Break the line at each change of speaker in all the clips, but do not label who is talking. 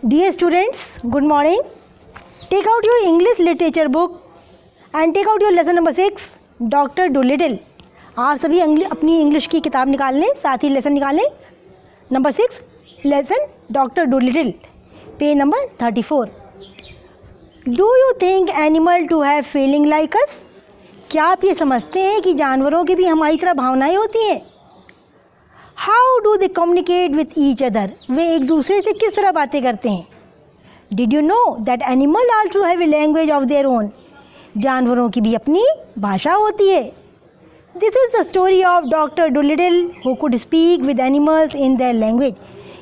Dear students, good morning. Take out your English literature book and take out your lesson number 6, Dr. Dolittle. आप सभी अपनी English की किताब निकाल लें, साथ ही लेसन निकाल लें. Number 6, lesson doctor Dolittle, page number 34. Do you think animal to have feeling like us? क्या आप ये समझते हैं कि जानवरों की भी हमारी तरह भावनाएं होती हैं? How do they communicate with each other? वे एक दूसरे से किस तरह बातें करते हैं? Did you know that animal also have a language of their own? जानवरों की भी अपनी भाषा होती है. This is the story of doctor Dolittle who could speak with animals in their language.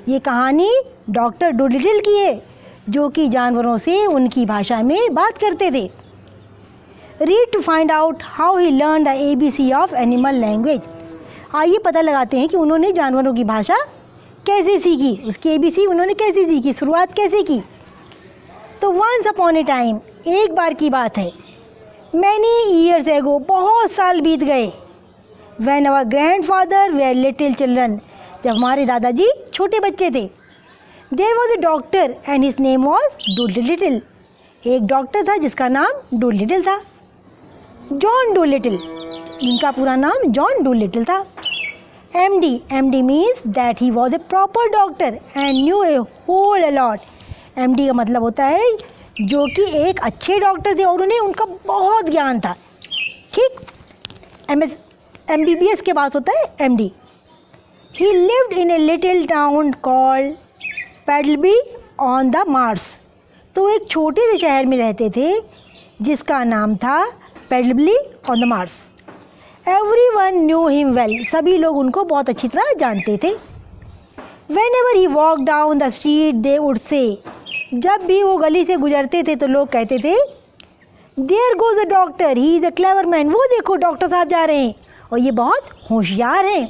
ये कहानी डॉक्टर डोलिटिल की है जो कि जानवरों से उनकी भाषा में बात करते थे. Read to find out how he learn the ABC of animal language. आइए पता लगाते हैं कि उन्होंने जानवरों की भाषा कैसे सीखी, उसकी ABC उन्होंने कैसे सीखी, शुरुआत कैसे की. तो वंस अपॉन ए टाइम, एक बार की बात है, मैनी ईयर्स एगो, बहुत साल बीत गए, when our grandfather were little children, जब हमारे दादाजी छोटे बच्चे थे. There was a doctor and his name was Dolittle. एक डॉक्टर था जिसका नाम डोलिटिल था, जॉन डोलिटिल. इनका पूरा नाम जॉन डोलिटिल था. MD means that he was a proper doctor and knew a whole a lot. MD का मतलब होता है जो कि एक अच्छे डॉक्टर थे और उन्हें उनका बहुत ज्ञान था. ठीक, MBBS के पास होता है MD. He lived in a little town called Puddleby on the marsh. तो एक छोटे से शहर में रहते थे जिसका नाम था Puddleby on the marsh. Everyone knew him well. सभी लोग उनको बहुत अच्छी तरह जानते थे. Whenever he walked down the street, they would say, जब भी वो गली से गुजरते थे तो लोग कहते थे, There goes the doctor, he is a clever man. वो देखो डॉक्टर साहब जा रहे हैं और ये बहुत होशियार हैं.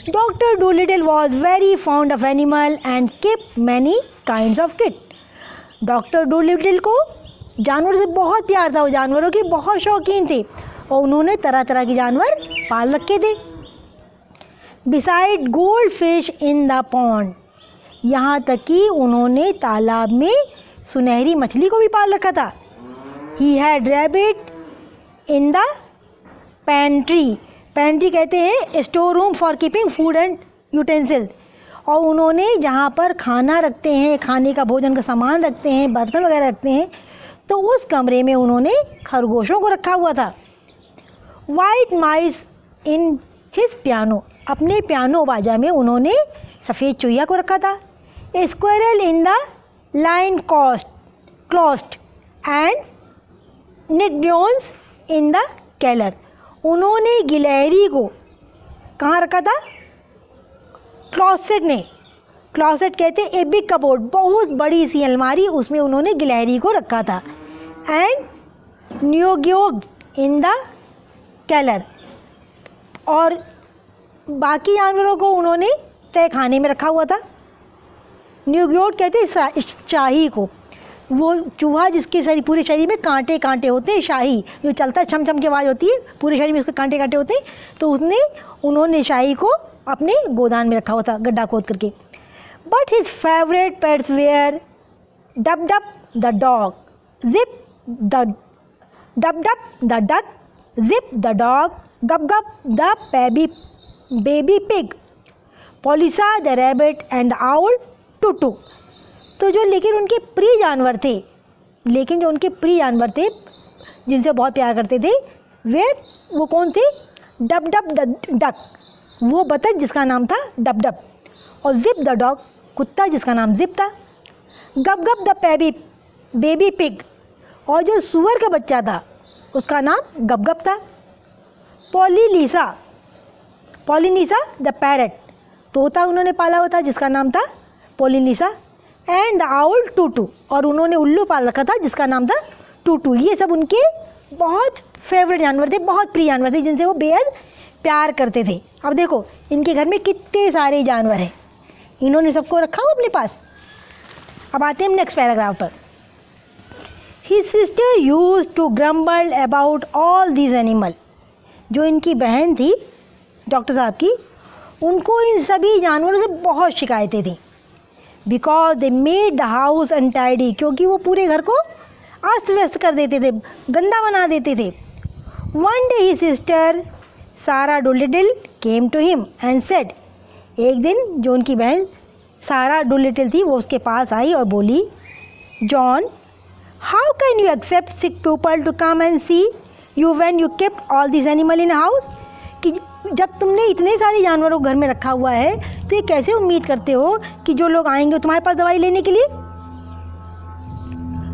Doctor Dolittle was very fond of animal and kept many kinds of kit. Doctor Dolittle को जानवरों से बहुत प्यार था, वो जानवरों के बहुत शौकीन थे और उन्होंने तरह तरह के जानवर पाल रखे थे. Beside gold fish in the pond, यहाँ तक कि उन्होंने तालाब में सुनहरी मछली को भी पाल रखा था. He had rabbit in the pantry. Pantry कहते हैं store room for keeping food and utensil. और उन्होंने जहाँ पर खाना रखते हैं, खाने का भोजन का सामान रखते हैं, बर्तन वगैरह रखते हैं, तो उस कमरे में उन्होंने खरगोशों को रखा हुआ था. White mice in his piano, अपने पियानो बाजा में उन्होंने सफ़ेद चूहिया को रखा था. A squirrel in the linen closet and निडोन्स इन द केलर. उन्होंने गिलहरी को कहाँ रखा था? क्लॉसेट में. क्लॉसेट कहते हैं ए बिग कबोर्ड, बहुत बड़ी सी अलमारी, उसमें उन्होंने गिलहरी को रखा था. एंड न्यूग्योग इन द केलर, और बाकी जानवरों को उन्होंने तय खाने में रखा हुआ था. न्यूग्योट कहते हैं शाही को, वो चूहा जिसके पूरे शरीर में कांटे कांटे होते हैं, शाही जो चलता है, छम छम की आवाज़ होती है, पूरे शरीर में उसके कांटे कांटे होते हैं. तो उन्होंने शाही को अपने गोदान में रखा हुआ था, गड्ढा खोद करके. But his favourite pets were Dab Dab the dog, Jip the Dab Dab the duck, Jip the dog, Gub Gub the baby pig, Polynesia the rabbit and the owl Too Too. तो जो लेकिन उनके प्रिय जानवर थे, जिनसे बहुत प्यार करते थे, वो कौन थे? डब डब द डक, वो बतख जिसका नाम था डब डब, और जिप द डॉग, कुत्ता जिसका नाम जिप था. गब गब द बेबी पिग, और जो सुअर का बच्चा था उसका नाम गब गब था. पोलिनीसा द पैरट, तोता उन्होंने पाला हुआ था जिसका नाम था पोलिनीसा. एंड द आउल टूटू, और उन्होंने उल्लू पाल रखा था जिसका नाम था टूटू. ये सब उनके बहुत फेवरेट जानवर थे, बहुत प्रिय जानवर थे, जिनसे वो बेहद प्यार करते थे. अब देखो इनके घर में कितने सारे जानवर हैं, इन्होंने सबको रखा हो अपने पास. अब आते हैं नेक्स्ट पैराग्राफ पर. His sister used to grumble about all these animal. जो इनकी बहन थी डॉक्टर साहब की, उनको इन सभी जानवरों से बहुत शिकायतें थी. Because they made the house untidy, क्योंकि वो पूरे घर को अस्त व्यस्त कर देते थे, गंदा बना देते थे। One day he sister Sarah Dolittle came to him and said, एक दिन जो उनकी बहन सारा डुलिटल थी वो उसके पास आई और बोली, John, how can you expect sick people to come and see you when you kept all this animal in house, कि जब तुमने इतने सारे जानवरों को घर में रखा हुआ है तो ये कैसे उम्मीद करते हो कि जो लोग आएंगे तुम्हारे पास दवाई लेने के लिए।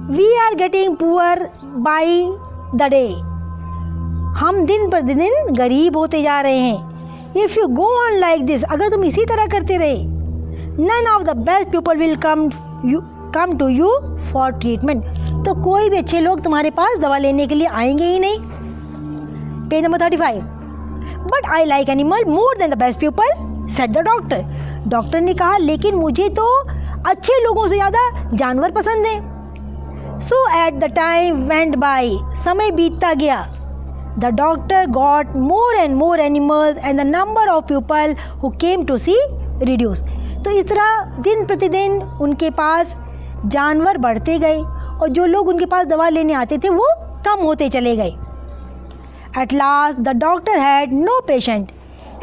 We are getting poor by the day, हम दिन पर दिन गरीब होते जा रहे हैं। If you go on like this, अगर तुम इसी तरह करते रहे, none of the best people will come to you for treatment, तो कोई भी अच्छे लोग तुम्हारे पास दवा लेने के लिए आएंगे ही नहीं। Page number 35। But I like animal more than the best people, said the doctor. Doctor ने कहा, लेकिन मुझे तो अच्छे लोगों से ज़्यादा जानवर पसंद हैं। So at the time went by, समय बीतता गया। The doctor got more and more animals and the number of people who came to see reduce. तो इस तरह दिन प्रतिदिन उनके पास जानवर बढ़ते गए और जो लोग उनके पास दवा लेने आते थे वो कम होते चले गए। At last the doctor had no patient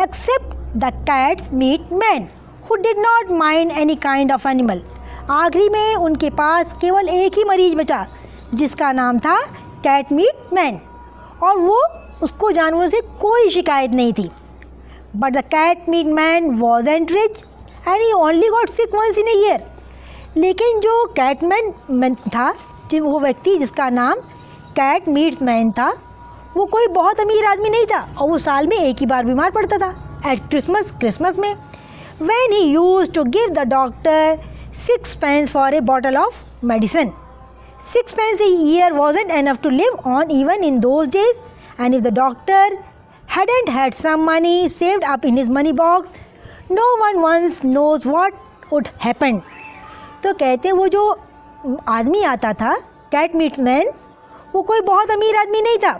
except the cats meat man who did not mind any kind of animal. आखिरी में उनके पास केवल एक ही मरीज बचा जिसका नाम था कैट मीट मैन, और वो उसको जानवरों से कोई शिकायत नहीं थी। But the cat meat man wasn't rich and he only got sick once in a year. लेकिन जो कैट मैन था, जो वो व्यक्ति जिसका नाम कैट मीट्स मैन था, वो कोई बहुत अमीर आदमी नहीं था और वो साल में एक ही बार बीमार पड़ता था, एट क्रिसमस में। When he used to give the doctor 6 pence for a bottle of medicine. 6 pence a year wasn't enough to live on even in those days, and if the doctor hadn't had some money saved up in his money box, no one once knows what would happen. तो कहते वो जो आदमी आता था cat meat man, वो कोई बहुत अमीर आदमी नहीं था,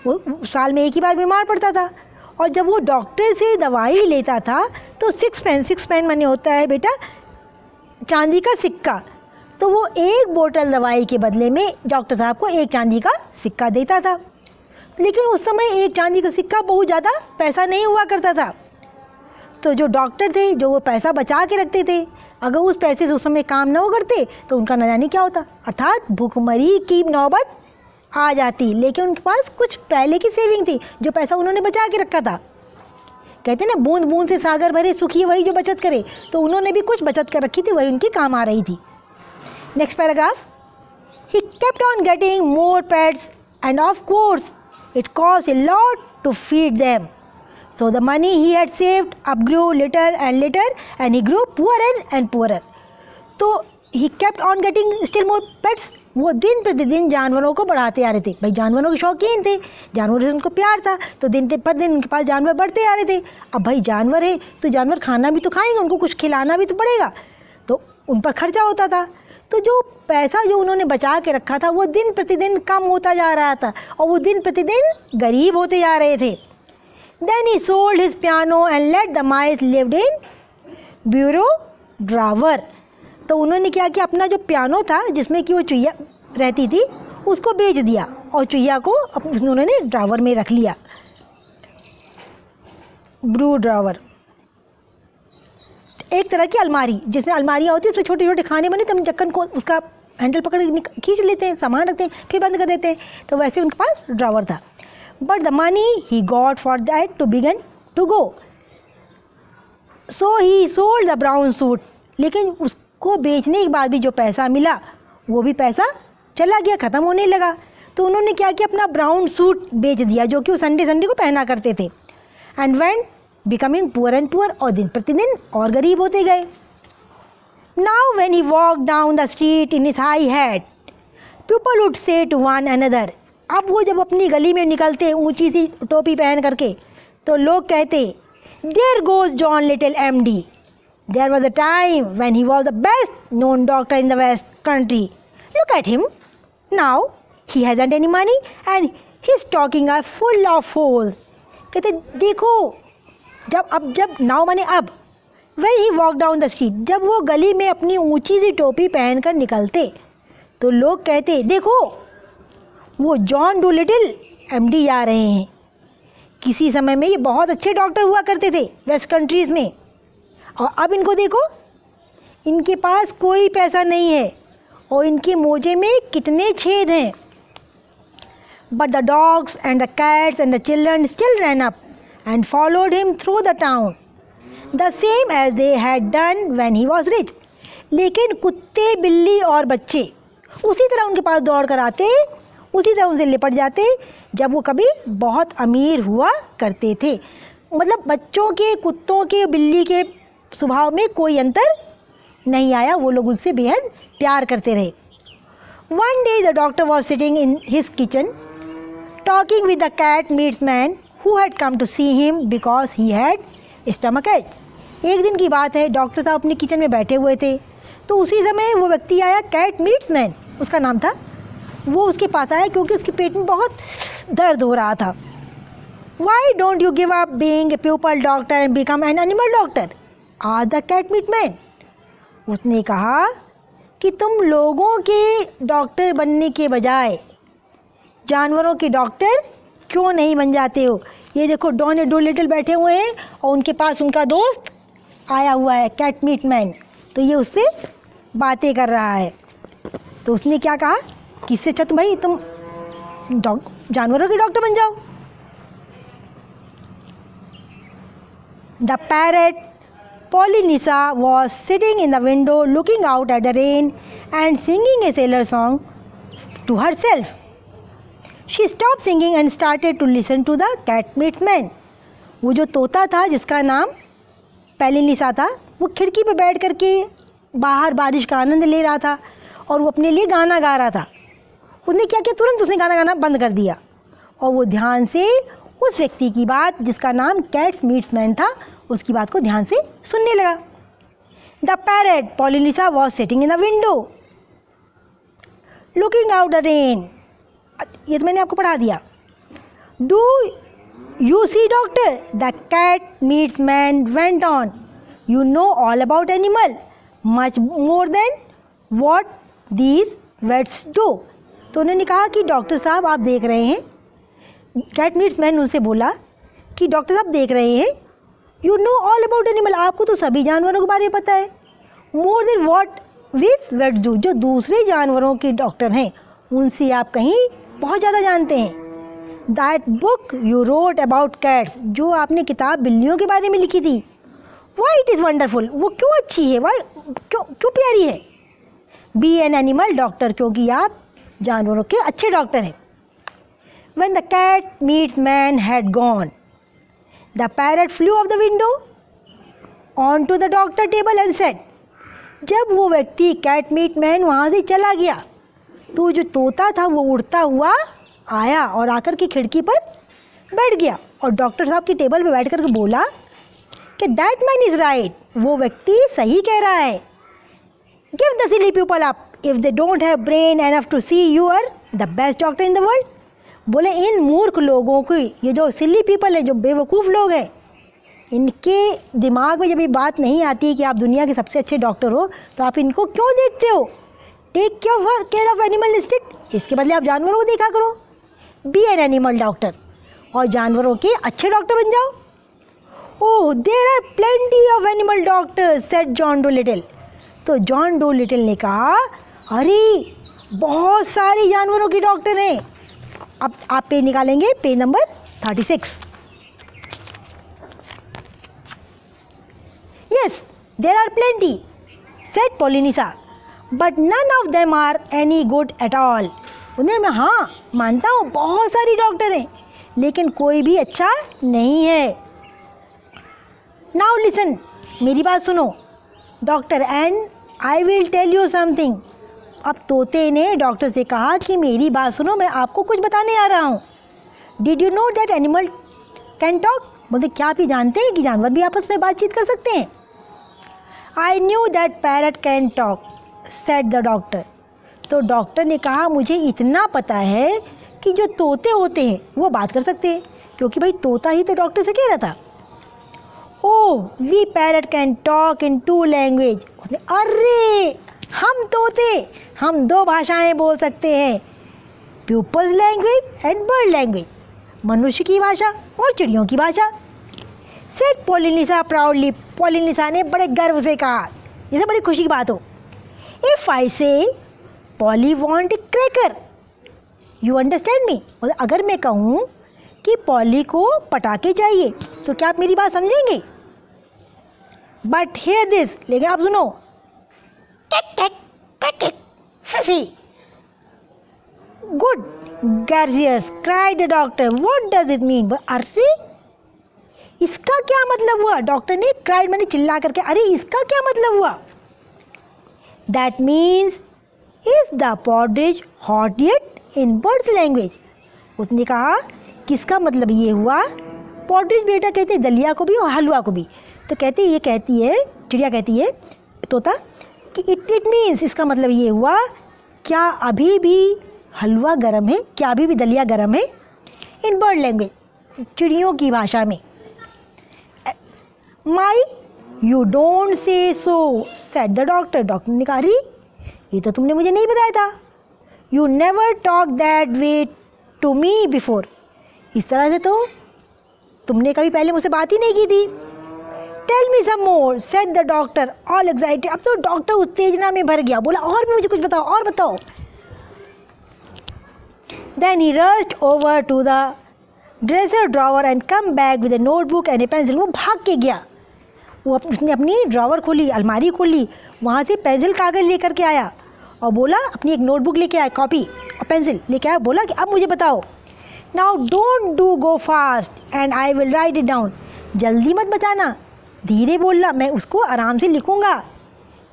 वो साल में एक ही बार बीमार पड़ता था, और जब वो डॉक्टर से दवाई लेता था तो 6 pence माने होता है बेटा चांदी का सिक्का, तो वो एक बोतल दवाई के बदले में डॉक्टर साहब को एक चांदी का सिक्का देता था। लेकिन उस समय एक चांदी का सिक्का बहुत ज़्यादा पैसा नहीं हुआ करता था, तो जो डॉक्टर थे जो वो पैसा बचा के रखते थे, अगर उस पैसे से उस समय काम न करते तो उनका न जाने क्या होता, अर्थात भूखमरी की नौबत आ जाती। लेकिन उनके पास कुछ पहले की सेविंग थी, जो पैसा उन्होंने बचा के रखा था। कहते ना बूंद बूंद से सागर भरे, सुखी वही जो बचत करे, तो उन्होंने भी कुछ बचत कर रखी थी, वही उनकी काम आ रही थी। Next paragraph. He kept on getting more pets and of course it cost a lot to feed them, so the money he had saved up grew littler and littler and he grew poorer and poorer. तो he kept on getting still more pets, वो दिन प्रतिदिन जानवरों को बढ़ाते आ रहे थे। भाई जानवरों के शौकीन थे, जानवरों से उनको प्यार था, तो दिन पर दिन उनके पास जानवर बढ़ते आ रहे थे। अब भाई जानवर है तो जानवर खाना भी तो खाएंगे, उनको कुछ खिलाना भी तो पड़ेगा, तो उन पर खर्चा होता था। तो जो पैसा जो उन्होंने बचा के रखा था वो दिन प्रतिदिन कम होता जा रहा था और वो दिन प्रतिदिन गरीब होते जा रहे थे। Then he sold his piano and let the mice lived in bureau drawer. तो उन्होंने क्या किया, अपना जो पियानो था जिसमें कि वो चुईया रहती थी उसको बेच दिया और चुईया को उन्होंने ड्रावर में रख लिया। ब्रू ड्रावर एक तरह की अलमारी, जिसमें अलमारियाँ होती हैं उसमें छोटे छोटे खाने बने, तो हम ढक्कन को उसका हैंडल पकड़ खींच लेते हैं, सामान रखते हैं, फिर बंद कर देते हैं, तो वैसे उनके पास ड्रावर था। But the money he got for that too began to go, so he sold the brown suit. लेकिन उसको बेचने के बाद भी जो पैसा मिला वो भी पैसा चला गया, ख़त्म होने लगा। तो उन्होंने क्या किया, अपना ब्राउन सूट बेच दिया जो कि वो संडे को पहना करते थे। And went becoming poor and poor, और दिन प्रतिदिन और गरीब होते गए। Now when he walk down the street in his high hat, people would say to one another. अब वो जब अपनी गली में निकलते ऊंची सी टोपी पहन करके, तो लोग कहते, there goes John Little MD, there was a time when he was the best known doctor in the west country, look at him now, he hasn't any money and his stocking are full of holes. कहते देखो, जब now माने अब, When he walked down the street, जब वो गली में अपनी ऊंची सी टोपी पहनकर निकलते तो लोग कहते, देखो वो जॉन डूलिटिल एमडी आ रहे हैं। किसी समय में ये बहुत अच्छे डॉक्टर हुआ करते थे वेस्ट कंट्रीज़ में, और अब इनको देखो, इनके पास कोई पैसा नहीं है और इनके मोजे में कितने छेद हैं। But the dogs and the cats and the children still ran up and followed him through the town, the same as they had done when he was rich. लेकिन कुत्ते, बिल्ली और बच्चे उसी तरह उनके पास दौड़ कर आते, उसी तरह उनसे लिपट जाते जब वो कभी बहुत अमीर हुआ करते थे। मतलब बच्चों के, कुत्तों के, बिल्ली के स्वभाव में कोई अंतर नहीं आया, वो लोग उनसे बेहद प्यार करते रहे। One day the doctor was sitting in his kitchen talking with the cat meat man who had come to see him because he had stomachache. एक दिन की बात है, डॉक्टर साहब अपने किचन में बैठे हुए थे, तो उसी समय वो व्यक्ति आया, कैट मीट्स मैन उसका नाम था। वो उसके पास आया क्योंकि उसके पेट में बहुत दर्द हो रहा था। Why don't you give up being a pupil doctor and become an animal doctor? asked the cat meat man. उसने कहा कि तुम लोगों के डॉक्टर बनने के बजाय जानवरों के डॉक्टर क्यों नहीं बन जाते हो। ये देखो डॉन डूलिटिल बैठे हुए हैं और उनके पास उनका दोस्त आया हुआ है कैट मीट मैन, तो ये उससे बातें कर रहा है। तो उसने क्या कहा कि इससे अच्छा भाई तुम जानवरों के डॉक्टर बन जाओ। The parrot Polynice was sitting in the window looking out at the rain and singing a sailor song to herself. She stopped singing and started to listen to the cat meat man. वो जो तोता था जिसका नाम पेलिनिसा था, वो खिड़की पर बैठ कर के बाहर बारिश का आनंद ले रहा था और वो अपने लिए गाना गा रहा था। उसने क्या किया, तुरंत उसने गाना गाना बंद कर दिया और वो ध्यान से उस व्यक्ति की बात जिसका नाम कैट्स मीट्स मैन था, उसकी बात को ध्यान से सुनने लगा। The parrot Polynesia was sitting in the window looking out the rain. ये तो मैंने आपको पढ़ा दिया। Do you see doctor, the cat meats man went on, you know all about animal much more than what these vets do. तो उन्होंने कहा कि डॉक्टर साहब आप देख रहे हैं, कैट मीट्स मैन उनसे बोला कि डॉक्टर साहब देख रहे हैं, you know all about animal, आपको तो सभी जानवरों के बारे में पता है। More than what with vets do, जो दूसरे जानवरों के डॉक्टर हैं उनसे आप कहीं बहुत ज़्यादा जानते हैं। That book you wrote about cats, जो आपने किताब बिल्लियों के बारे में लिखी थी, वाई इट इज़ वंडरफुल, वो क्यों अच्छी है, वाई क्यों प्यारी है। बी एन एनिमल डॉक्टर, क्योंकि आप जानवरों के अच्छे डॉक्टर हैं। When the cat meat man had gone, the parrot flew off the window onto the doctor table and said, जब वो व्यक्ति कैट मीट मैन वहाँ से चला गया तो जो तोता था वो उड़ता हुआ आया और आकर के खिड़की पर बैठ गया और डॉक्टर साहब की टेबल पर बैठ कर के बोला कि दैट मैन इज़ राइट, वो व्यक्ति सही कह रहा है। Give the silly people up if they don't have brain enough to see you are the best doctor in the world. बोले इन मूर्ख लोगों की, ये जो सिली पीपल है, जो बेवकूफ़ लोग हैं, इनके दिमाग में जब ये बात नहीं आती कि आप दुनिया के सबसे अच्छे डॉक्टर हो तो आप इनको क्यों देखते हो। Take care of animal instinct, इसके बदले आप जानवरों को देखा करो। बी एन एनिमल डॉक्टर, और जानवरों के अच्छे डॉक्टर बन जाओ। Oh there are plenty of animal doctors said John Dolittle. तो जॉन डूलिटिल ने कहा, अरे बहुत सारे जानवरों के डॉक्टर हैं। अब आप पेज निकालेंगे, page number 36। Yes there are plenty said Polynesia but none of them are any good at all. उन्हें मैं हाँ मानता हूँ बहुत सारी डॉक्टर हैं लेकिन कोई भी अच्छा नहीं है। नाउ लिसन, मेरी बात सुनो doctor, and I will tell you something. अब तोते ने डॉक्टर से कहा कि मेरी बात सुनो, मैं आपको कुछ बताने आ रहा हूँ। Did you know that animal can talk? बोलते क्या आप ये जानते हैं कि जानवर भी आपस में बातचीत कर सकते हैं? I knew that parrot can talk said the doctor. तो डॉक्टर ने कहा मुझे इतना पता है कि जो तोते होते हैं वो बात कर सकते हैं, क्योंकि भाई तोता ही तो डॉक्टर से कह रहा था। Oh we parrot can talk in 2 language. उसने अरे हम तोते हम 2 भाषाएं बोल सकते हैं, people's language and bird language, मनुष्य की भाषा और चिड़ियों की भाषा। सेड पोलिनिसा प्राउडली, पोलिनिसा ने बड़े गर्व से कहा, जैसे बड़ी खुशी की बात हो। इफ़ आई से poly want cracker, you understand me, अगर मैं कहूँ कि पॉली को पटाखे चाहिए तो क्या आप मेरी बात समझेंगे? बट हियर दिस, लेकिन आप सुनो, take take take take fifi. Good gorgeous cried the doctor, what does it mean? अरे इसका क्या मतलब हुआ? डॉक्टर ने क्राइड मैंने चिल्ला करके, अरे इसका क्या मतलब हुआ? That means is the porridge hot yet in birds language. उसने कहा किसका मतलब ये हुआ, पॉड्रिज बेटा कहते हैं दलिया को भी और हलवा को भी, तो कहते ये कहती है चिड़िया, कहती है तोता कि इट मीन्स, इसका मतलब ये हुआ क्या अभी भी हलवा गर्म है, क्या अभी भी दलिया गर्म है, इन बर्ड लैंग्वेज, चिड़ियों की भाषा में। My you don't say so said the doctor, doctor ने कहा अरे ये तो तुमने मुझे नहीं बताया था, you never talk that way to me before, इस तरह से तो तुमने कभी पहले मुझसे बात ही नहीं की थी। Tell me some more said the doctor all excited, अब तो डॉक्टर उत्तेजना में भर गया, बोला और भी मुझे कुछ बताओ और बताओ। Then he rushed over to the dresser drawer and come back with a notebook and a pencil, वो भाग के गया, उसने अपनी ड्रॉवर खोली, अलमारी खोली, वहाँ से पेंसिल कागज़ लेकर के आया और बोला, अपनी एक नोटबुक लेके आया, कॉपी और पेंसिल लेके आया, बोला कि अब मुझे बताओ, now don't do go fast and I will write it down, जल्दी मत बचाना, धीरे बोलना, मैं उसको आराम से लिखूँगा।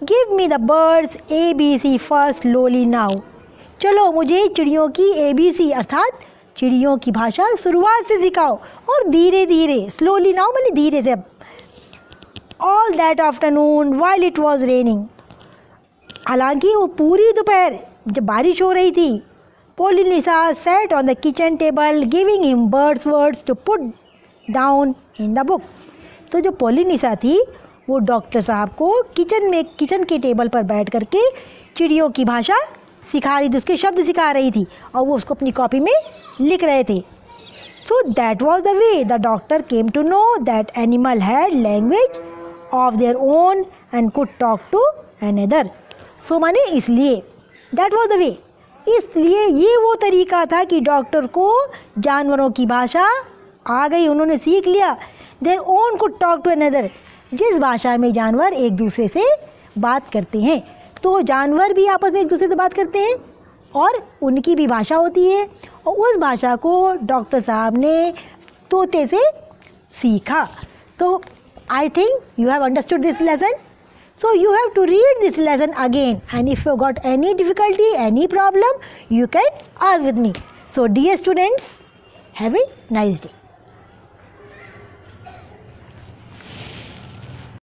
Give me the birds ABC first slowly now, चलो मुझे चिड़ियों की ABC अर्थात चिड़ियों की भाषा शुरुआत से सिखाओ और धीरे धीरे, स्लोली नाउ मैंने धीरे से। All that afternoon while it was raining, हालांकि वो पूरी दोपहर जब बारिश हो रही थी, Polynesia sat on the kitchen table giving him birds words to put down in the book. तो जो पोलिनिसा थी वो डॉक्टर साहब को किचन के टेबल पर बैठ करके चिड़ियों की भाषा सिखा रही थी, उसके शब्द सिखा रही थी और वो उसको अपनी कॉपी में लिख रहे थे। So that was the way the doctor came to know that animal had language of their own and could talk to another. So माने इसलिए दैट वॉज द वे, इसलिए ये वो तरीका था कि डॉक्टर को जानवरों की भाषा आ गई, उन्होंने सीख लिया। Their own could talk to another, जिस भाषा में जानवर एक दूसरे से बात करते हैं, तो जानवर भी आपस में एक दूसरे से बात करते हैं और उनकी भी भाषा होती है, और उस भाषा को डॉक्टर साहब ने तोते से सीखा। तो I think you have understood this lesson. So you have to read this lesson again, and if you got any difficulty, any problem, you can ask with me. So dear students, have a nice day.